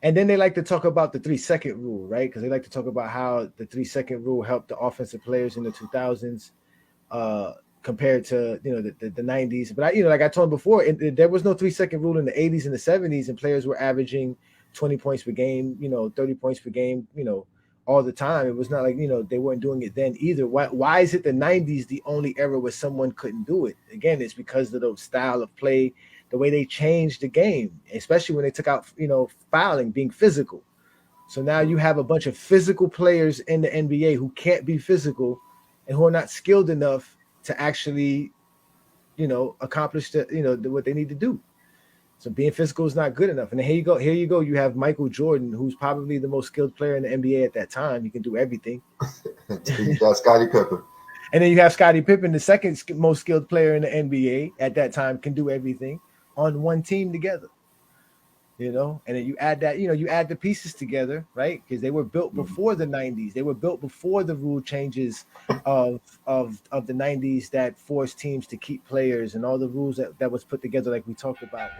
And then they like to talk about the 3-second rule, right? Because they like to talk about how the 3-second rule helped the offensive players in the 2000s uh, compared to the 90s. But like I told him before, there was no 3-second rule in the 80s and the 70s, and players were averaging 20 points per game, 30 points per game, all the time. It was not like they weren't doing it then either. Why is it the 90s the only era where someone couldn't do it? Again, it's because of the style of play, the way they changed the game, especially when they took out fouling, being physical. So now you have a bunch of physical players in the NBA who can't be physical and who are not skilled enough to actually, accomplish what they need to do. So being physical is not good enough. And here you go. Here you go. You have Michael Jordan, who's probably the most skilled player in the NBA at that time. He can do everything. You got Scottie Pippen. And then you have Scottie Pippen, the second most skilled player in the NBA at that time, can do everything on one team together. And then you add that, you add the pieces together, right? Because they were built before the 90s. They were built before the rule changes of the 90s that forced teams to keep players and all the rules that was put together like we talked about.